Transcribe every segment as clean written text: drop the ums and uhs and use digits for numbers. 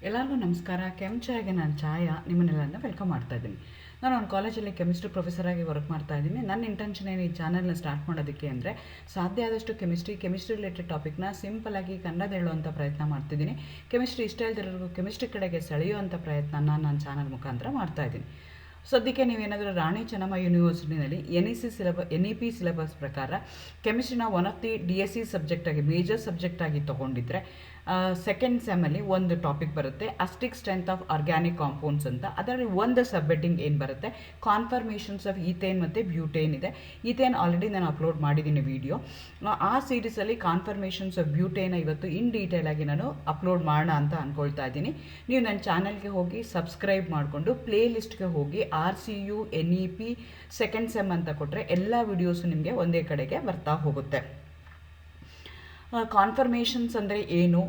ಎಲ್ಲರಿಗೂ ನಮಸ್ಕಾರ. ಕೆಂಚಾಯಿಗೆ ನಾನು ಛಾಯಾ ನಿಮ್ಮನ್ನೆಲ್ಲರನ್ನ ವೆಲ್ಕಮ್ ಮಾಡ್ತಾ ಇದ್ದೀನಿ. ನಾನು ಒಂದು ಕಾಲೇಜಲ್ಲಿ ಕೆಮಿಸ್ಟ್ರಿ ಪ್ರೊಫೆಸರ್ ಆಗಿ ವರ್ಕ್ ಮಾಡ್ತಾ ಇದ್ದೀನಿ. ನನ್ನ ಇಂಟೆನ್ಷನ್ ಏನು ಈ ಚಾನಲ್ನ ಸ್ಟಾರ್ಟ್ ಮಾಡೋದಕ್ಕೆ ಅಂದರೆ ಸಾಧ್ಯ ಆದಷ್ಟು ಕೆಮಿಸ್ಟ್ರಿ ರಿಲೇಟೆಡ್ ಟಾಪಿಕ್ನ ಸಿಂಪಲಾಗಿ ಕನ್ನಡ ಹೇಳುವಂಥ ಪ್ರಯತ್ನ ಮಾಡ್ತಿದ್ದೀನಿ. ಕೆಮಿಸ್ಟ್ರಿ ಇಷ್ಟ ಇಲ್ದಿರೋರ್ಗೂ ಕೆಮಿಸ್ಟ್ರಿ ಕಡೆಗೆ ಸೆಳೆಯುವಂಥ ಪ್ರಯತ್ನನ ನಾನು ಚಾನಲ್ ಮುಖಾಂತರ ಮಾಡ್ತಾ ಇದ್ದೀನಿ. ಸದ್ಯಕ್ಕೆ ನೀವೇನಾದರೂ ರಾಣಿ ಚೆನ್ನಮ್ಮ ಯೂನಿವರ್ಸಿಟಿನಲ್ಲಿ ಎನ್ ಇ ಪಿ ಸಿಲೆಬಸ್ ಪ್ರಕಾರ ಕೆಮಿಸ್ಟ್ರಿನ ಒನ್ ಆಫ್ ದಿ DSE ಸಬ್ಜೆಕ್ಟಾಗಿ ಮೇಜರ್ ಸಬ್ಜೆಕ್ಟಾಗಿ ತೊಗೊಂಡಿದ್ರೆ ಸೆಕೆಂಡ್ ಸೆಮಲ್ಲಿ ಒಂದು ಟಾಪಿಕ್ ಬರುತ್ತೆ, acidic strength of organic compounds ಅಂತ. ಅದರಲ್ಲಿ ಒಂದು ಸಬ್ ಹೆಡ್ಡಿಂಗ್ ಏನು ಬರುತ್ತೆ, ಕಾನ್ಫರ್ಮೇಷನ್ಸ್ ಆಫ್ ಈಥೇನ್ ಮತ್ತು ಬ್ಯೂಟೇನ್ ಇದೆ. ಈಥೇನ್ ಆಲ್ರೆಡಿ ನಾನು ಅಪ್ಲೋಡ್ ಮಾಡಿದ್ದೀನಿ ವಿಡಿಯೋ. ಆ ಸೀರೀಸಲ್ಲಿ ಕಾನ್ಫರ್ಮೇಷನ್ಸ್ ಆಫ್ ಬ್ಯೂಟೇನ ಇವತ್ತು ಇನ್ ಡೀಟೇಲ್ ಆಗಿ ನಾನು ಅಪ್ಲೋಡ್ ಮಾಡೋಣ ಅಂತ ಅಂದ್ಕೊಳ್ತಾ ಇದ್ದೀನಿ. ನೀವು ನನ್ನ ಚಾನಲ್ಗೆ ಹೋಗಿ ಸಬ್ಸ್ಕ್ರೈಬ್ ಮಾಡಿಕೊಂಡು ಪ್ಲೇ ಲಿಸ್ಟ್ಗೆ ಹೋಗಿ RCU NEP ಸೆಕೆಂಡ್ ಸೆಮ್ ಅಂತ ಕೊಟ್ಟರೆ ಎಲ್ಲ ವಿಡಿಯೋಸು ನಿಮಗೆ ಒಂದೇ ಕಡೆಗೆ ಬರ್ತಾ ಹೋಗುತ್ತೆ. ಕಾನ್ಫರ್ಮೇಷನ್ಸ್ ಅಂದರೆ ಏನು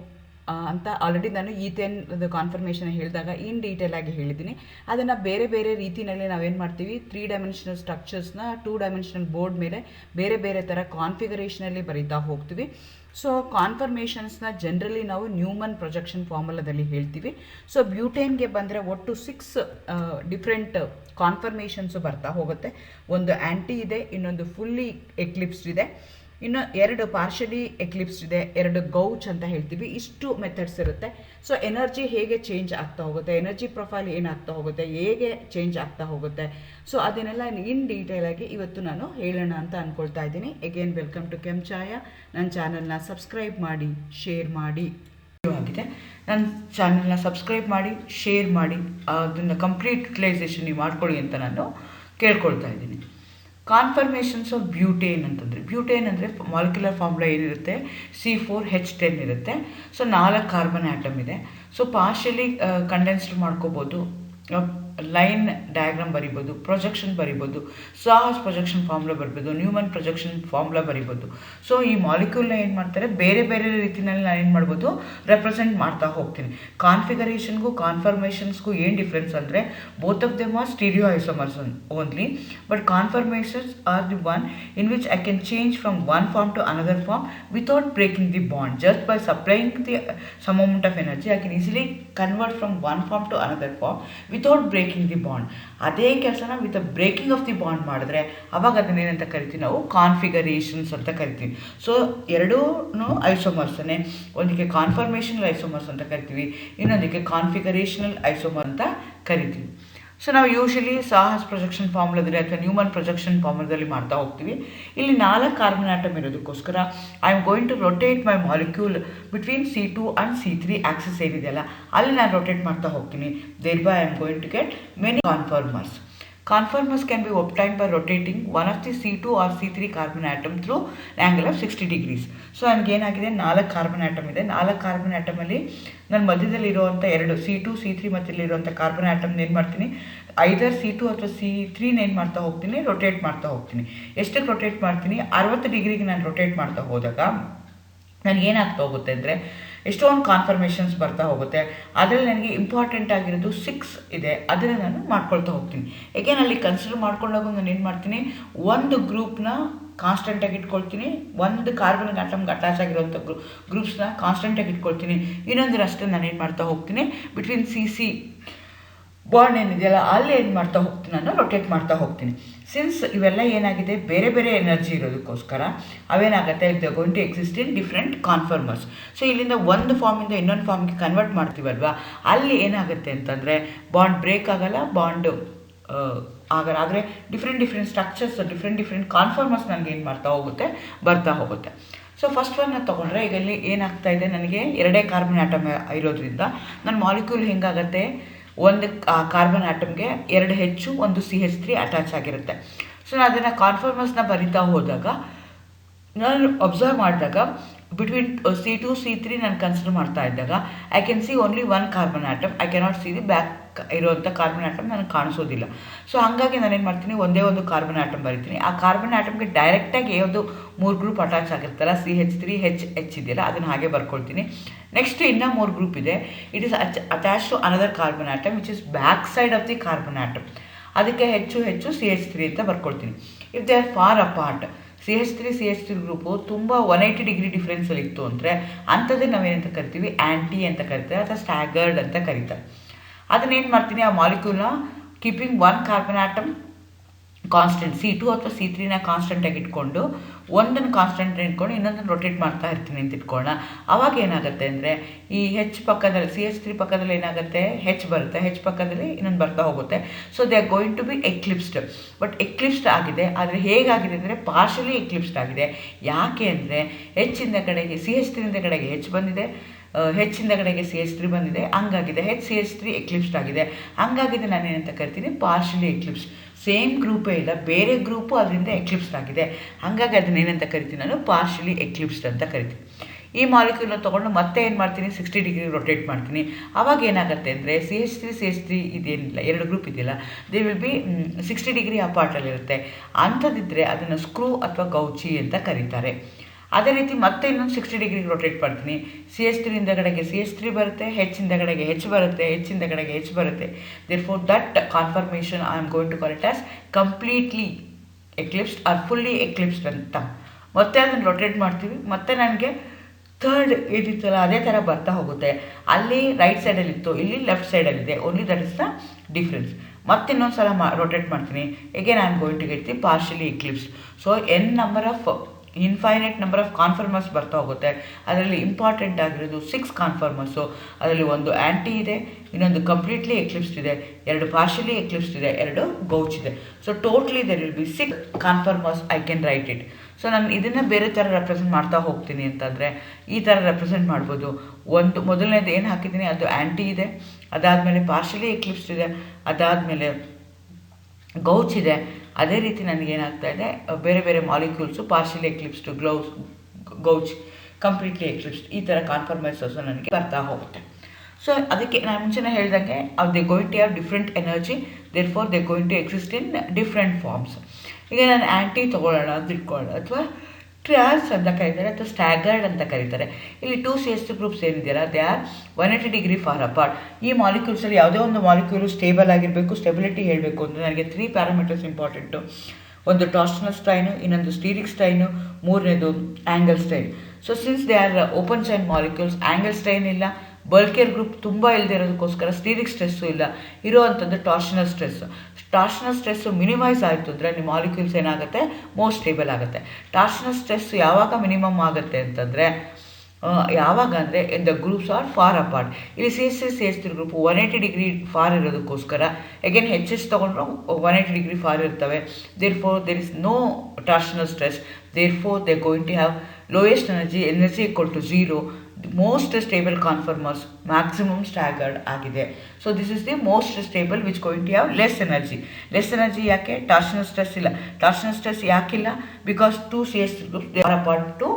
ಅಂತ ಆಲ್ರೆಡಿ ನಾನು ಈಥೇನ್ ಕಾನ್ಫರ್ಮೇಷನ್ ಹೇಳಿದಾಗ ಇನ್ ಡೀಟೇಲ್ ಆಗಿ ಹೇಳಿದ್ದೀನಿ. ಅದನ್ನು ಬೇರೆ ಬೇರೆ ರೀತಿಯಲ್ಲಿ ನಾವೇನು ಮಾಡ್ತೀವಿ, 3 ಡೈಮೆನ್ಷನಲ್ ಸ್ಟ್ರಕ್ಚರ್ಸ್ನ 2 ಡೈಮೆನ್ಷನಲ್ ಬೋರ್ಡ್ ಮೇಲೆ ಬೇರೆ ಬೇರೆ ಥರ ಕಾನ್ಫಿಗರೇಷನಲ್ಲಿ ಬರೀತಾ ಹೋಗ್ತೀವಿ. ಸೊ ಕಾನ್ಫರ್ಮೇಷನ್ಸ್ನ ಜನರಲಿ ನಾವು ನ್ಯೂಮನ್ ಪ್ರೊಜೆಕ್ಷನ್ ಫಾರ್ಮುಲಾದಲ್ಲಿ ಹೇಳ್ತೀವಿ. ಸೊ ಬ್ಯೂಟೇನ್ಗೆ ಬಂದರೆ ಒಟ್ಟು 6 ಡಿಫ್ರೆಂಟ್ ಕಾನ್ಫರ್ಮೇಷನ್ಸು ಬರ್ತಾ ಹೋಗುತ್ತೆ. ಒಂದು ಆ್ಯಂಟಿ ಇದೆ, ಇನ್ನೊಂದು ಫುಲ್ಲಿ ಎಕ್ಲಿಪ್ಸ್ಡ್ ಇದೆ, ಇನ್ನು 2 ಪಾರ್ಷಲಿ ಎಕ್ಲಿಪ್ಸ್ಡ್ ಇದೆ, 2 ಗೌಚ್ ಅಂತ ಹೇಳ್ತೀವಿ. ಇಷ್ಟು ಮೆಥಡ್ಸ್ ಇರುತ್ತೆ. ಸೊ ಎನರ್ಜಿ ಹೇಗೆ ಚೇಂಜ್ ಆಗ್ತಾ ಹೋಗುತ್ತೆ, ಎನರ್ಜಿ ಪ್ರೊಫೈಲ್ ಏನಾಗ್ತಾ ಹೋಗುತ್ತೆ, ಹೇಗೆ ಚೇಂಜ್ ಆಗ್ತಾ ಹೋಗುತ್ತೆ, ಸೊ ಅದನ್ನೆಲ್ಲ ಇನ್ ಡೀಟೇಲ್ ಆಗಿ ಇವತ್ತು ನಾನು ಹೇಳೋಣ ಅಂತ ಅಂದ್ಕೊಳ್ತಾ ಇದ್ದೀನಿ. ಅಗೇನ್ ವೆಲ್ಕಮ್ ಟು ಛಾಯಾ. ನನ್ನ ಚಾನಲ್ನ ಸಬ್ಸ್ಕ್ರೈಬ್ ಮಾಡಿ, ಶೇರ್ ಮಾಡಿ. ಆಗಿದೆ, ನನ್ನ ಚಾನಲ್ನ ಸಬ್ಸ್ಕ್ರೈಬ್ ಮಾಡಿ, ಶೇರ್ ಮಾಡಿ, ಅದನ್ನು ಕಂಪ್ಲೀಟ್ ಯುಟಿಲೈಸೇಷನ್ ನೀವು ಮಾಡ್ಕೊಳ್ಳಿ ಅಂತ ನಾನು ಕೇಳ್ಕೊಳ್ತಾ ಇದ್ದೀನಿ. ಕಾನ್ಫರ್ಮೇಷನ್ಸ್ ಆಫ್ ಬ್ಯೂಟೇನ್ ಅಂತಂದರೆ, ಬ್ಯೂಟೇನ್ ಅಂದರೆ ಮಾಲಿಕ್ಯುಲರ್ ಫಾರ್ಮುಲಾ ಏನಿರುತ್ತೆ, C4H10 ಇರುತ್ತೆ. ಸೊ 4 ಕಾರ್ಬನ್ ಆ್ಯಟಮ್ ಇದೆ. ಸೊ ಪಾರ್ಷಲಿ ಕಂಡೆನ್ಸ್ಡ್ ಮಾಡ್ಕೋಬೋದು, ಲೈನ್ ಡಯಾಗ್ರಾಮ್ ಬರಿಬೋದು, ಪ್ರೊಜೆಕ್ಷನ್ ಬರಿಬೋದು, ಸಾಹಸ್ ಪ್ರೊಜೆಕ್ಷನ್ ಫಾರ್ಮುಲಾ ಬರಿಬೋದು, ನ್ಯೂಮನ್ ಪ್ರೊಜೆಕ್ಷನ್ ಫಾರ್ಮುಲಾ ಬರಿಬೋದು. ಸೊ ಈ ಮಾಲಿಕ್ಯೂಲ್ನ ಏನು ಮಾಡ್ತಾರೆ, ಬೇರೆ ಬೇರೆ ರೀತಿಯಲ್ಲಿ ನಾನು ಏನು ಮಾಡ್ಬೋದು, ರೆಪ್ರೆಸೆಂಟ್ ಮಾಡ್ತಾ ಹೋಗ್ತೀನಿ. ಕಾನ್ಫಿಗರೇಷನ್ಗೂ ಕಾನ್ಫರ್ಮೇಷನ್ಸ್ಗೂ ಏನು ಡಿಫ್ರೆನ್ಸ್ ಅಂದರೆ, both of them are stereo isomers only, but conformations are the one in which I can change from one form to another form without breaking the bond. Just by supplying the some amount of energy I can easily convert from one form to another form without breaking the bond. ಅದೇ ಕೆಲಸನ with breaking of the bond ಮಾಡಿದ್ರೆ ಅವಾಗ ಅದನ್ನೇನಂತ ಕರಿತೀವಿ, ನಾವು configurations ಅಂತ ಕರಿತೀವಿ. So ಎರಡೂ ಐಸೋಮರ್ಸನ್ನೇ, ಒಂದಕ್ಕೆ ಕಾನ್ಫರ್ಮೇಷನಲ್ ಐಸೋಮರ್ಸ್ ಅಂತ ಕರಿತೀವಿ, ಇನ್ನೊಂದಕ್ಕೆ ಕಾನ್ಫಿಗರೇಷನಲ್ ಐಸೋಮರ್ ಅಂತ ಕರಿತೀವಿ. ಸೊ ನಾವು ಯೂಶಲಿ ಸಾಹಸ್ ಪ್ರೊಜೆಕ್ಷನ್ ಫಾರ್ಮುಲಾದಲ್ಲಿ ಅಥವಾ ನ್ಯೂಮನ್ ಪ್ರೊಜೆಕ್ಷನ್ ಫಾರ್ಮುಲಾದಲ್ಲಿ ಮಾಡ್ತಾ ಹೋಗ್ತೀವಿ. ಇಲ್ಲಿ 4 ಕಾರ್ಬನ್ ಆಟಮ್ ಇರೋದಕ್ಕೋಸ್ಕರ I am going to rotate my molecule between C2 and C3 axis ಏನಿದೆಯಲ್ಲ ಅಲ್ಲಿ ನಾನು ರೊಟೇಟ್ ಮಾಡ್ತಾ ಹೋಗ್ತೀನಿ. Thereby I am going to get many conformers. Conformers can be obtained by rotating one of the C2 or C3 carbon atom through an angle of 60 degrees. So ನನಗೇನಾಗಿದೆ, 4 carbon atom ಇದೆ. 4 carbon ಆಟಮಲ್ಲಿ ನಾನು ಮಧ್ಯದಲ್ಲಿ ಇರುವಂಥ 2 C2 C3 ಮಧ್ಯದಲ್ಲಿರುವಂಥ carbon ಆಟಮ್ನ ಏನು ಮಾಡ್ತೀನಿ, ಐದರ್ C2 ಅಥವಾ C3ನ ಏನು ಮಾಡ್ತಾ ಹೋಗ್ತೀನಿ, ರೊಟೇಟ್ ಮಾಡ್ತಾ ಹೋಗ್ತೀನಿ. ಎಷ್ಟಕ್ಕೆ ರೊಟೇಟ್ ಮಾಡ್ತೀನಿ, 60 ಡಿಗ್ರಿಗೆ ನಾನು ರೊಟೇಟ್ ಮಾಡ್ತಾ ಹೋದಾಗ ನನಗೇನಾಗ್ತಾ ಹೋಗುತ್ತೆ ಅಂದರೆ, ಎಷ್ಟೊಂದು ಕಾನ್ಫರ್ಮೇಷನ್ಸ್ ಬರ್ತಾ ಹೋಗುತ್ತೆ. ಅದರಲ್ಲಿ ನನಗೆ ಇಂಪಾರ್ಟೆಂಟ್ ಆಗಿರೋದು 6 ಇದೆ, ಅದನ್ನು ನಾನು ಮಾಡ್ಕೊಳ್ತಾ ಹೋಗ್ತೀನಿ. ಏಕೆಂದ್ರೆ ಅಲ್ಲಿ ಕನ್ಸಿಡರ್ ಮಾಡ್ಕೊಂಡಾಗ ನಾನು ಏನು ಮಾಡ್ತೀನಿ, ಒಂದು ಗ್ರೂಪ್ನ ಕಾನ್ಸ್ಟೆಂಟಾಗಿ ಇಟ್ಕೊಳ್ತೀನಿ, ಒಂದು ಕಾರ್ಬನ್ ಆಟಮ್ಗೆ ಅಟ್ಯಾಚ್ ಆಗಿರೋಂಥ ಗ್ರೂಪ್ಸ್ನ ಕಾನ್ಸ್ಟೆಂಟಾಗಿ ಇಟ್ಕೊಳ್ತೀನಿ. ಇನ್ನೊಂದರಷ್ಟೇ ನಾನು ಏನು ಮಾಡ್ತಾ ಹೋಗ್ತೀನಿ, ಬಿಟ್ವೀನ್ CC ಬಾಂಡ್ ಏನಿದೆಯಲ್ಲ ಅಲ್ಲಿ ಏನು ಮಾಡ್ತಾ ಹೋಗ್ತೀನಿ, ನಾನು ರೊಟೇಟ್ ಮಾಡ್ತಾ ಹೋಗ್ತೀನಿ. ಸಿನ್ಸ್ ಇವೆಲ್ಲ ಏನಾಗಿದೆ, ಬೇರೆ ಬೇರೆ ಎನರ್ಜಿ ಇರೋದಕ್ಕೋಸ್ಕರ ಅವೇನಾಗುತ್ತೆ, they going to exist in different conformers. So ಇಲ್ಲಿಂದ ಒಂದು ಫಾರ್ಮಿಂದ ಇನ್ನೊಂದು ಫಾರ್ಮ್ಗೆ ಕನ್ವರ್ಟ್ ಮಾಡ್ತೀವಲ್ವ, ಅಲ್ಲಿ ಏನಾಗುತ್ತೆ ಅಂತಂದರೆ ಬಾಂಡ್ ಬ್ರೇಕ್ ಆಗಲ್ಲ, ಬಾಂಡ್ ಆಗಲ್ಲ. ಆದರೆ ಡಿಫ್ರೆಂಟ್ ಸ್ಟ್ರಕ್ಚರ್ಸ್, ಡಿಫ್ರೆಂಟ್ ಕಾನ್ಫರ್ಮರ್ಸ್ ನನಗೆ ಏನು ಮಾಡ್ತಾ ಹೋಗುತ್ತೆ, ಬರ್ತಾ ಹೋಗುತ್ತೆ. ಸೊ ಫಸ್ಟ್ ಒನ್ನ ತೊಗೊಂಡ್ರೆ, ಈಗ ಇಲ್ಲಿ ಏನಾಗ್ತಾ ಇದೆ, ನನಗೆ 2 ಕಾರ್ಬನ್ ಆಟಮ್ ಇರೋದ್ರಿಂದ ನನ್ನ ಮಾಲಿಕ್ಯೂಲ್ ಹೆಂಗಾಗತ್ತೆ, ಒಂದು ಕಾರ್ಬನ್ ಆಟಮ್ಗೆ 2 H ಒಂದು CH3 ಅಟ್ಯಾಚ್ ಆಗಿರುತ್ತೆ. ಸೊ ನಾನು ಅದನ್ನು ಕಾನ್ಫರ್ಮರ್ಸ್ನ ಬರಿತಾ ಹೋದಾಗ, ನಾನು ಅಬ್ಸರ್ವ್ ಮಾಡಿದಾಗ ಬಿಟ್ವೀನ್ C2 C3 ನಾನು ಕನ್ಸಿಡರ್ ಮಾಡ್ತಾ ಇದ್ದಾಗ I can see only 1 carbon atom. I cannot see the back ಇರೋವಂಥ ಕಾರ್ಬನ್ ಆಟಮ್ ನನಗೆ ಕಾಣಿಸೋದಿಲ್ಲ. ಸೊ ಹಾಗಾಗಿ ನಾನೇನು ಮಾಡ್ತೀನಿ, ಒಂದೇ ಒಂದು ಕಾರ್ಬನ್ ಆಟಮ್ ಬರಿತೀನಿ. ಆ ಕಾರ್ಬನ್ ಆಟಮ್ಗೆ ಡೈರೆಕ್ಟಾಗಿ ಯಾವುದು 3 ಗ್ರೂಪ್ ಅಟ್ಯಾಚ್ ಆಗಿರ್ತಾರ, CH3 H ಇದೆಯಲ್ಲ ಅದನ್ನು ಹಾಗೆ ಬರ್ಕೊಳ್ತೀನಿ. ನೆಕ್ಸ್ಟ್ ಇನ್ನೂ 3 ಗ್ರೂಪ್ ಇದೆ. It is attach to another carbon atom which is back side of the carbon atom. ಅದಕ್ಕೆ H CH3 ಅಂತ ಬರ್ಕೊಳ್ತೀನಿ. If they are far apart, CH3 group ತುಂಬ 180 ಡಿಗ್ರಿ ಡಿಫ್ರೆನ್ಸಲ್ಲಿ ಇತ್ತು ಅಂದರೆ ಅಂಥದ್ದೇ ನಾವೇನಂತ ಕರಿತೀವಿ ಆ್ಯಂಟಿ ಅಂತ ಕರಿತಾರೆ ಅಥವಾ ಸ್ಟ್ಯಾಗರ್ಡ್ ಅಂತ ಕರೀತಾರೆ. ಅದನ್ನೇನು ಮಾಡ್ತೀನಿ, ಆ ಮಾಲಿಕ್ಯೂಲ್ನ keeping 1 carbon atom constant C2 ಅಥವಾ C3ನ ಕಾನ್ಸ್ಟೆಂಟಾಗಿ ಇಟ್ಕೊಂಡು ಒಂದನ್ನು ಕಾನ್ಸ್ಟೆಂಟ್ ಇಟ್ಕೊಂಡು ಇನ್ನೊಂದನ್ನು ರೊಟೇಟ್ ಮಾಡ್ತಾ ಇರ್ತೀನಿ ಅಂತ ಇಟ್ಕೊಳ್ಳೋಣ. ಅವಾಗ ಏನಾಗುತ್ತೆ ಅಂದರೆ ಈ H ಪಕ್ಕದಲ್ಲಿ CH3 ಪಕ್ಕದಲ್ಲಿ ಏನಾಗುತ್ತೆ, H ಬರುತ್ತೆ, H ಪಕ್ಕದಲ್ಲಿ ಇನ್ನೊಂದು ಬರ್ತಾ ಹೋಗುತ್ತೆ. So they are going to be eclipsed. But eclipsed ಆಗಿದೆ, ಆದರೆ ಹೇಗಾಗಿದೆ ಅಂದರೆ ಪಾರ್ಷಲಿ ಎಕ್ಲಿಪ್ಸ್ಡ್ ಆಗಿದೆ. ಯಾಕೆ ಅಂದರೆ ಹೆಚ್ಚಿಂದ ಕಡೆಗೆ CH3 ಕಡೆಗೆ H ಬಂದಿದೆ, ಹೆಚ್ಚಿಂದ ಕಡೆಗೆ CH3 ಬಂದಿದೆ, ಹಂಗಾಗಿದೆ CH3 ಎಕ್ಲಿಪ್ಸ್ಡ್ ಆಗಿದೆ. ಹಂಗಾಗಿದೆ ನಾನು ಏನಂತ ಕರಿತೀನಿ, ಪಾರ್ಷಲಿ ಎಕ್ಲಿಪ್ಸ್ಡ್. ಸೇಮ್ ಗ್ರೂಪೇ ಇಲ್ಲ, ಬೇರೆ ಗ್ರೂಪು ಅದರಿಂದ ಎಕ್ಲಿಪ್ಸ್ಡ್ ಆಗಿದೆ. ಹಾಗಾಗಿ ಅದನ್ನ ಏನಂತ ಕರಿತೀನಿ, ನಾನು ಪಾರ್ಷಲಿ ಎಕ್ಲಿಪ್ಸ್ಡ್ ಅಂತ ಕರಿತೀನಿ. ಈ ಮಾಲಿಕ್ಯೂಲ್ನ ತೊಗೊಂಡು ಮತ್ತೆ ಏನು ಮಾಡ್ತೀನಿ, 60 ಡಿಗ್ರಿ ರೊಟೇಟ್ ಮಾಡ್ತೀನಿ. ಆವಾಗ ಏನಾಗುತ್ತೆ ಅಂದರೆ CH3 ಇದೇನಿಲ್ಲ, ಎರಡು ಗ್ರೂಪ್ ಇದೆಯಲ್ಲ, ದೇ ವಿಲ್ ಬಿ 60 ಡಿಗ್ರಿ ಅಪಾರ್ಟಲ್ಲಿರುತ್ತೆ. ಅಂಥದ್ದಿದ್ದರೆ ಅದನ್ನು ಸ್ಕ್ರೂ ಅಥವಾ ಗೌಚಿ ಅಂತ ಕರೀತಾರೆ. ಅದೇ ರೀತಿ ಮತ್ತೆ ಇನ್ನೊಂದು 60 ಡಿಗ್ರಿಗೆ ರೊಟೇಟ್ ಮಾಡ್ತೀನಿ. CH3 ಕಡೆಗೆ CH3 ಬರುತ್ತೆ, ಹೆಚ್ಚಿಂದ ಕಡೆಗೆ H ಬರುತ್ತೆ, ಹೆಚ್ಚಿಂದ ಕಡೆಗೆ H ಬರುತ್ತೆ. Therefore that conformation I am going to call it as completely eclipsed or fully eclipsed ಅಂತ. ಮತ್ತೆ ಅದನ್ನು ರೊಟೇಟ್ ಮಾಡ್ತೀವಿ, ಮತ್ತೆ ನನಗೆ ಥರ್ಡ್ ಏನಿತ್ತಲ್ಲ ಅದೇ ಥರ ಬರ್ತಾ ಹೋಗುತ್ತೆ. ಅಲ್ಲಿ ರೈಟ್ ಸೈಡಲ್ಲಿತ್ತು, ಇಲ್ಲಿ ಲೆಫ್ಟ್ ಸೈಡಲ್ಲಿದೆ, only that is the difference. ಮತ್ತೆ ಇನ್ನೊಂದು ಸಲ ರೊಟೇಟ್ ಮಾಡ್ತೀನಿ, again I am going to get the partially eclipsed. So infinite number of conformers ಬರ್ತಾ ಹೋಗುತ್ತೆ. ಅದರಲ್ಲಿ ಇಂಪಾರ್ಟೆಂಟ್ ಆಗಿರೋದು 6 ಕಾನ್ಫರ್ಮರ್ಸು. ಅದರಲ್ಲಿ ಒಂದು ಆ್ಯಂಟಿ ಇದೆ, ಇನ್ನೊಂದು ಕಂಪ್ಲೀಟ್ಲಿ ಎಕ್ಲಿಪ್ಸ್ಡ್ ಇದೆ, 2 ಪಾರ್ಷಲಿ ಎಕ್ಲಿಪ್ಸ್ಡ್ ಇದೆ, 2 ಗೌಚ್ ಇದೆ. So totally there will be 6 conformers. I can write it. So ನಾನು ಇದನ್ನು ಬೇರೆ ಥರ ರೆಪ್ರೆಸೆಂಟ್ ಮಾಡ್ತಾ ಹೋಗ್ತೀನಿ ಅಂತಂದರೆ ಈ ಥರ ರೆಪ್ರೆಸೆಂಟ್ ಮಾಡ್ಬೋದು. ಒಂದು ಮೊದಲನೇದು ಏನು ಹಾಕಿದ್ದೀನಿ ಅದು ಆ್ಯಂಟಿ ಇದೆ, ಅದಾದಮೇಲೆ ಪಾರ್ಷಲಿ ಎಕ್ಲಿಪ್ಸ್ಡ್ ಇದೆ, ಅದಾದಮೇಲೆ ಗೌಚ್ ಇದೆ. ಅದೇ ರೀತಿ ನನಗೇನಾಗ್ತಾ ಇದೆ, ಬೇರೆ ಬೇರೆ ಮಾಲಿಕ್ಯೂಲ್ಸು ಪಾರ್ಷಲಿ ಎಕ್ಲಿಪ್ಸ್ಡ್, ಗೌಚ್, ಕಂಪ್ಲೀಟ್ಲಿ ಎಕ್ಲಿಪ್ಸ್ಡ್, ಈ ಥರ ಕಾನ್ಫರ್ಮರ್ಸಸ್ ನನಗೆ ಬರ್ತಾ ಹೋಗುತ್ತೆ. ಸೊ ಅದಕ್ಕೆ ನಾನು ಮುಂಚೆನೇ ಹೇಳ್ದಂಗೆ they going to have different energy, therefore they going to exist in different forms. ಈಗ ನಾನು ಆ್ಯಂಟಿ ತೊಗೊಳ್ಳೋಣ ಅಂತ ಇಟ್ಕೊಳ್ಳೋಣ, ಅಥವಾ ಟ್ರಾನ್ಸ್ ಅಂತ ಕರೀತಾರೆ ಅಥವಾ ಸ್ಟ್ಯಾಗರ್ಡ್ ಅಂತ ಕರೀತಾರೆ. ಇಲ್ಲಿ 2 CH3 ಗ್ರೂಪ್ಸ್ ಏನಿದೆಯಲ್ಲ, they are 180 degree for apart. ಈ ಮಾಲಿಕ್ಯೂಲ್ಸಲ್ಲಿ ಯಾವುದೇ ಒಂದು ಮಾಲಿಕ್ಯೂಲು ಸ್ಟೇಬಲ್ ಆಗಿರಬೇಕು, ಸ್ಟೆಬಿಲಿಟಿ ಹೇಳಬೇಕು ಅಂದರೆ ನನಗೆ 3 ಪ್ಯಾರಾಮೀಟರ್ಸ್ ಇಂಪಾರ್ಟೆಂಟು. ಒಂದು ಟಾರ್ಷನಲ್ ಸ್ಟ್ರೈನು, ಇನ್ನೊಂದು ಸ್ಟೀರಿಕ್ ಸ್ಟ್ರೈನು, ಮೂರನೇದು angle strain. So since they are open chain molecules, angle strain ಇಲ್ಲ, ಬಲ್ಕೇರ್ ಗ್ರೂಪ್ ತುಂಬ ಇಲ್ಲದೆ ಇರೋದಕ್ಕೋಸ್ಕರ ಸ್ಟೀರಿಕ್ ಸ್ಟ್ರೆಸ್ಸು ಇಲ್ಲ, ಇರೋವಂಥದ್ದು torsional stress. Torsional stress minimise ಆಯಿತು ಅಂದರೆ ನಿಮ್ಮ ಮಾಲಿಕ್ಯೂಲ್ಸ್ ಏನಾಗುತ್ತೆ, ಮೋರ್ ಸ್ಟೇಬಲ್ ಆಗುತ್ತೆ. ಟಾರ್ಷನಲ್ ಸ್ಟ್ರೆಸ್ ಯಾವಾಗ ಮಿನಿಮಮ್ ಆಗುತ್ತೆ ಅಂತಂದರೆ ಯಾವಾಗ ಅಂದರೆ the groups are far apart. ಇಲ್ಲಿ CH3 ಗ್ರೂಪ್ 180 ಡಿಗ್ರಿ ಫಾರ್ ಇರೋದಕ್ಕೋಸ್ಕರ ಅಗೇನ್ HS ತೊಗೊಂಡ್ರು 180 ಡಿಗ್ರಿ ಫಾರ್ ಇರ್ತವೆ. Therefore there is no torsional stress, therefore they going to have lowest energy equal to 0. Most stable conformers, maximum staggered ಆಗಿದೆ. So this is the most stable which going to have less energy. Less energy ಯಾಕೆ, torsional stress ಇಲ್ಲ. Torsional stress ಯಾಕಿಲ್ಲ, because 2 CH3 group they are apart to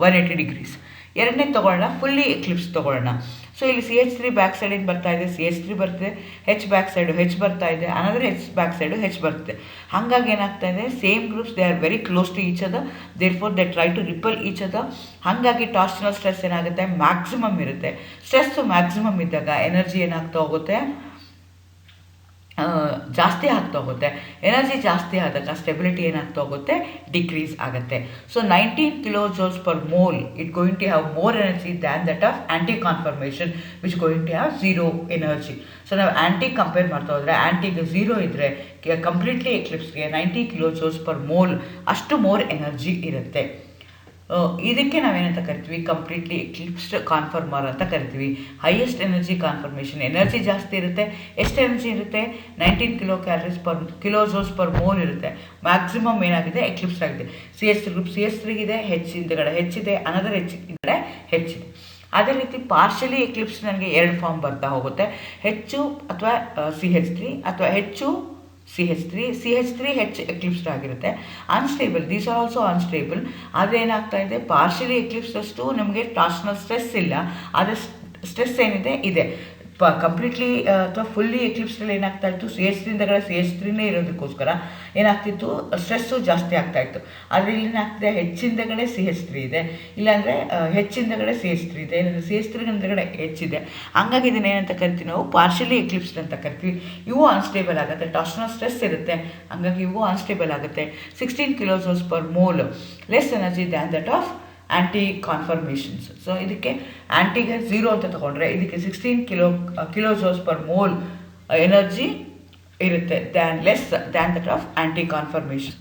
180 degrees. ಎರಡನೇ ತೊಗೊಳ್ಳೋಣ, fully Eclipse ತೊಗೊಳ್ಳೋಣ. So ಇಲ್ಲಿ CH3 back side ಏನು ಬರ್ತಾ ಇದೆ, CH3 ಬರ್ತಿದೆ, H ಬ್ಯಾಕ್ ಸೈಡು H ಬರ್ತಾ ಇದೆ, another H back side H ಬರುತ್ತೆ. ಹಾಗಾಗಿ ಏನಾಗ್ತಾ ಇದೆ, same groups they are very close to each other, therefore they try to repel each other. ಹಾಗಾಗಿ ಟಾರ್ಷನಲ್ ಸ್ಟ್ರೆಸ್ ಏನಾಗುತ್ತೆ, ಮ್ಯಾಕ್ಸಿಮಮ್ ಇರುತ್ತೆ. ಸ್ಟ್ರೆಸ್ಸು ಮ್ಯಾಕ್ಸಿಮಮ್ ಇದ್ದಾಗ ಎನರ್ಜಿ ಏನಾಗ್ತಾ ಹೋಗುತ್ತೆ, ಜಾಸ್ತಿ ಆಗ್ತಾ ಹೋಗುತ್ತೆ. ಎನರ್ಜಿ ಜಾಸ್ತಿ ಆದಾಗ ಸ್ಟೆಬಿಲಿಟಿ ಏನಾಗ್ತಾ ಹೋಗುತ್ತೆ, ಡಿಕ್ರೀಸ್ ಆಗುತ್ತೆ. So 19 kilojoules per mole it going to have more energy than that of anti conformation which going to have 0 energy. So ನಾವು ಆ್ಯಂಟಿ ಕಂಪೇರ್ ಮಾಡ್ತಾ ಹೋದರೆ ಆ್ಯಂಟಿಗೆ 0 ಇದ್ದರೆ ಕಂಪ್ಲೀಟ್ಲಿ ಎಕ್ಲಿಪ್ಸ್ಗೆ 90 kilojoules per mole ಅಷ್ಟು ಮೋರ್ ಎನರ್ಜಿ ಇರುತ್ತೆ. ಇದಕ್ಕೆ ನಾವೇನಂತ ಕರಿತೀವಿ, ಕಂಪ್ಲೀಟ್ಲಿ ಎಕ್ಲಿಪ್ಸ್ಡ್ ಕಾನ್ಫರ್ಮರ್ ಅಂತ ಕರಿತೀವಿ. ಹೈಯೆಸ್ಟ್ ಎನರ್ಜಿ ಕಾನ್ಫರ್ಮೇಷನ್, ಎನರ್ಜಿ ಜಾಸ್ತಿ ಇರುತ್ತೆ. ಎಷ್ಟು ಎನರ್ಜಿ ಇರುತ್ತೆ, 19 kilojoules per mole ಇರುತ್ತೆ. ಮ್ಯಾಕ್ಸಿಮಮ್ ಏನಾಗಿದೆ, ಎಕ್ಲಿಪ್ಸ್ ಆಗಿದೆ. CH3 ಗ್ರೂಪ್ CH3 ಇದೆ, H ಹಿಂದಗಡೆ H ಇದೆ, ಅನದರ್ H ಹಿಂದಗಡೆ H ಇದೆ. ಅದೇ ರೀತಿ ಪಾರ್ಷಲಿ ಎಕ್ಲಿಪ್ಸ್ ನನಗೆ 2 ಫಾರ್ಮ್ ಬರ್ತಾ ಹೋಗುತ್ತೆ, ಹೆಚ್ಚು ಅಥವಾ CH3 ಅಥವಾ ಹೆಚ್ಚು CH3 H ಎಕ್ಲಿಪ್ಸ್ಡ್ ಆಗಿರುತ್ತೆ. Unstable, these are also unstable. ಆದರೆ ಏನಾಗ್ತಾ ಇದೆ, ಪಾರ್ಷಲಿ ಎಕ್ಲಿಪ್ಸ್ ಅಷ್ಟು ನಮಗೆ ಟಾರ್ಷನಲ್ ಸ್ಟ್ರೆಸ್ ಇಲ್ಲ, ಆದರೆ ಸ್ಟ್ರೆಸ್ ಏನಿದೆ ಇದೆ. ಕಂಪ್ಲೀಟ್ಲಿ ಅಥವಾ ಫುಲ್ಲಿ ಎಕ್ಲಿಪ್ಸ್ನಲ್ಲಿ ಏನಾಗ್ತಾ ಇತ್ತು, CH3 ಹಿಂದಗಡೆ CH3ನೇ ಇರೋದಕ್ಕೋಸ್ಕರ ಏನಾಗ್ತಿತ್ತು, ಸ್ಟ್ರೆಸ್ಸು ಜಾಸ್ತಿ ಆಗ್ತಾ ಇತ್ತು. ಆದರೆ ಇಲ್ಲಿ ಏನಾಗ್ತಿದೆ, ಹೆಚ್ಚಿಂದಗಡೆ CH3 ಇದೆ, ಇಲ್ಲಾಂದರೆ ಹೆಚ್ಚಿಂದಗಡೆ CH3 ಇದೆ, ಇಲ್ಲಾಂದರೆ CH3 ಹಿಂದಗಡೆ ಹೆಚ್ಚಿದೆ. ಹಂಗಾಗಿ ಇದನ್ನ ಏನಂತ ಕರಿತೀವಿ ನಾವು, ಪಾರ್ಷಿಯಲಿ ಎಕ್ಲಿಪ್ಸ್ಡ್ ಅಂತ ಕರಿತೀವಿ. ಇವು ಅನ್ಸ್ಟೇಬಲ್ ಆಗುತ್ತೆ, ಟಾರ್ಷನಲ್ ಸ್ಟ್ರೆಸ್ ಇರುತ್ತೆ, ಹಂಗಾಗಿ ಇವು ಅನ್ಸ್ಟೇಬಲ್ ಆಗುತ್ತೆ. 16 kJ/mol less energy than that of anti conformations. So ಇದಕ್ಕೆ ಆ್ಯಂಟಿಗೆ 0 ಅಂತ ತೊಗೊಂಡ್ರೆ ಇದಕ್ಕೆ 16 kJ/mol ಎನರ್ಜಿ ಇರುತ್ತೆ, less than that of anti conformation.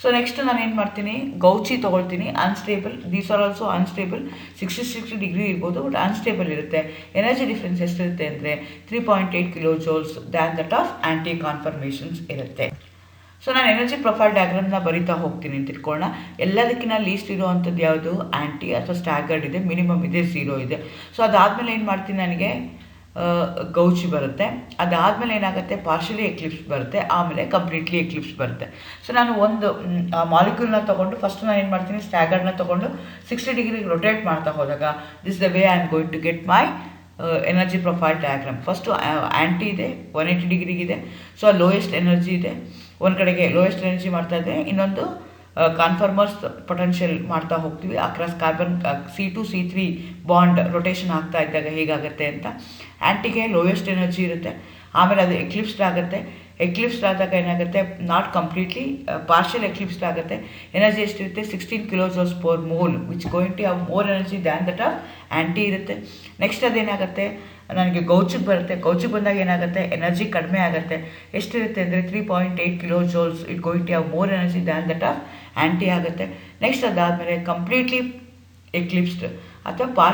So next ನಾನು ಏನು ಮಾಡ್ತೀನಿ, ಗೌಚಿ ತೊಗೊಳ್ತೀನಿ. Unstable, these are also unstable. 60 degree ಇರ್ಬೋದು, ಬಟ್ ಅನ್ಸ್ಟೇಬಲ್ ಇರುತ್ತೆ. ಎನರ್ಜಿ ಡಿಫ್ರೆನ್ಸ್ ಎಷ್ಟಿರುತ್ತೆ ಅಂದರೆ 3.8 kJ than that of anti conformations ಇರುತ್ತೆ. ಸೊ ನಾನು ಎನರ್ಜಿ ಪ್ರೊಫೈಲ್ ಡಯಾಗ್ರಾಮ್ನ ಬರಿತಾ ಹೋಗ್ತೀನಿ ಅಂತ ತಿಳ್ಕೊಳ್ಳೋಣ. ಎಲ್ಲದಕ್ಕಿಂತ ಲೀಸ್ಟ್ ಇರೋವಂಥದ್ದು ಯಾವುದು, ಆ್ಯಂಟಿ ಅಥವಾ ಸ್ಟ್ಯಾಗರ್ಡ್ ಇದೆ, ಮಿನಿಮಮ್ ಇದೆ, 0 ಇದೆ. ಸೊ ಅದಾದಮೇಲೆ ಏನು ಮಾಡ್ತೀನಿ, ನನಗೆ ಗೌಚಿ ಬರುತ್ತೆ. ಅದಾದಮೇಲೆ ಏನಾಗುತ್ತೆ, ಪಾರ್ಷಿಯಲಿ ಎಕ್ಲಿಪ್ಸ್ ಬರುತ್ತೆ, ಆಮೇಲೆ ಕಂಪ್ಲೀಟ್ಲಿ ಎಕ್ಲಿಪ್ಸ್ ಬರುತ್ತೆ. ಸೊ ನಾನು ಒಂದು ಮಾಲಿಕ್ಯೂಲ್ನ ತೊಗೊಂಡು ಫಸ್ಟ್ ನಾನು ಏನು ಮಾಡ್ತೀನಿ, ಸ್ಟ್ಯಾಗರ್ಡ್ನ ತೊಗೊಂಡು 60 ಡಿಗ್ರಿಗೆ ರೊಟೇಟ್ ಮಾಡ್ತಾ ಹೋದಾಗ this the way I am going to get my energy profile diagram. First anti ಇದೆ, 180 ಡಿಗ್ರಿಗಿದೆ. ಸೊ ಲೋಯೆಸ್ಟ್ ಎನರ್ಜಿ ಇದೆ, ಒಂದು ಕಡೆಗೆ ಲೋಯೆಸ್ಟ್ ಎನರ್ಜಿ ಮಾಡ್ತಾ ಇದ್ದರೆ, ಇನ್ನೊಂದು ಕಾನ್ಫರ್ಮರ್ಸ್ ಪೊಟೆನ್ಷಿಯಲ್ ಮಾಡ್ತಾ ಹೋಗ್ತೀವಿ. Across carbon C2C3 bond rotation ಆಗ್ತಾ ಇದ್ದಾಗ ಹೇಗಾಗುತ್ತೆ ಅಂತ. ಆ್ಯಂಟಿಗೆ ಲೋಯೆಸ್ಟ್ ಎನರ್ಜಿ ಇರುತ್ತೆ, ಆಮೇಲೆ ಅದು ಎಕ್ಲಿಪ್ಸ್ಡ್ ಆಗುತ್ತೆ. ಎಕ್ಲಿಪ್ಸ್ಡ್ ಆದಾಗ ಏನಾಗುತ್ತೆ, ನಾಟ್ ಕಂಪ್ಲೀಟ್ಲಿ, ಪಾರ್ಷಿಯಲ್ ಎಕ್ಲಿಪ್ಸ್ಡ್ ಆಗುತ್ತೆ. ಎನರ್ಜಿ ಎಷ್ಟಿರುತ್ತೆ, 16 kJ/mol which going to have more energy than that of anti ಇರುತ್ತೆ. ನೆಕ್ಸ್ಟ್ ಅದೇನಾಗುತ್ತೆ, ನನಗೆ ಗೌಚಿಗೆ ಬರುತ್ತೆ. ಗೌಚಿಗೆ ಬಂದಾಗ ಏನಾಗುತ್ತೆ, ಎನರ್ಜಿ ಕಡಿಮೆ ಆಗುತ್ತೆ. ಎಷ್ಟಿರುತ್ತೆ ಅಂದರೆ 3.8 kJ. It going to have more energy than that of anti ಆಗುತ್ತೆ. ನೆಕ್ಸ್ಟ್ ಅದಾದಮೇಲೆ ಕಂಪ್ಲೀಟ್ಲಿ ಎಕ್ಲಿಪ್ಸ್ಡ್ ಅಥವಾ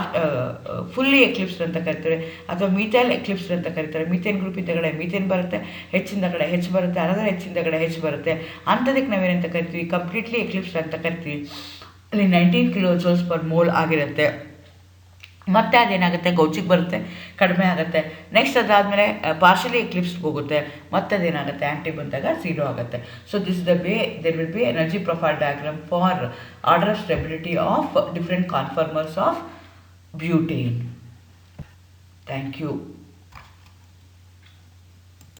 ಫುಲ್ಲಿ ಎಕ್ಲಿಪ್ಸ್ಡ್ ಅಂತ ಕರಿತಾರೆ, ಅಥವಾ ಮೀಥೈಲ್ ಎಕ್ಲಿಪ್ಸ್ಡ್ ಅಂತ ಕರೀತಾರೆ. ಮೀಥೇನ್ ಗ್ರೂಪ್ ಇದ್ದಗಡೆ ಮೀಥೇನ್ ಬರುತ್ತೆ, ಹೆಚ್ಚಿಂದಗಡೆ ಹೆಚ್ಚು ಬರುತ್ತೆ, ಅನದರ್ ಹೆಚ್ಚಿಂದಗಡೆ ಹೆಚ್ಚು ಬರುತ್ತೆ. ಅಂಥದಕ್ಕೆ ನಾವೇನಂತ ಕರಿತೀವಿ, ಕಂಪ್ಲೀಟ್ಲಿ ಎಕ್ಲಿಪ್ಸ್ಡ್ ಅಂತ ಕರಿತೀವಿ. ಅಲ್ಲಿ 19 kJ/mol ಆಗಿರುತ್ತೆ. ಮತ್ತೆ ಅದೇನಾಗುತ್ತೆ, ಗೌಚಿಗೆ ಬರುತ್ತೆ, ಕಡಿಮೆ ಆಗುತ್ತೆ. ನೆಕ್ಸ್ಟ್ ಅದಾದಮೇಲೆ ಪಾರ್ಷಿಯಲಿ ಎಕ್ಲಿಪ್ಸ್ಗೆ ಹೋಗುತ್ತೆ, ಮತ್ತೆ ಅದೇನಾಗುತ್ತೆ, ಆ್ಯಂಟಿ ಬಂದಾಗ 0 ಆಗುತ್ತೆ. So this the way there will be energy profile diagram for order of stability of different conformers of butane. Thank you.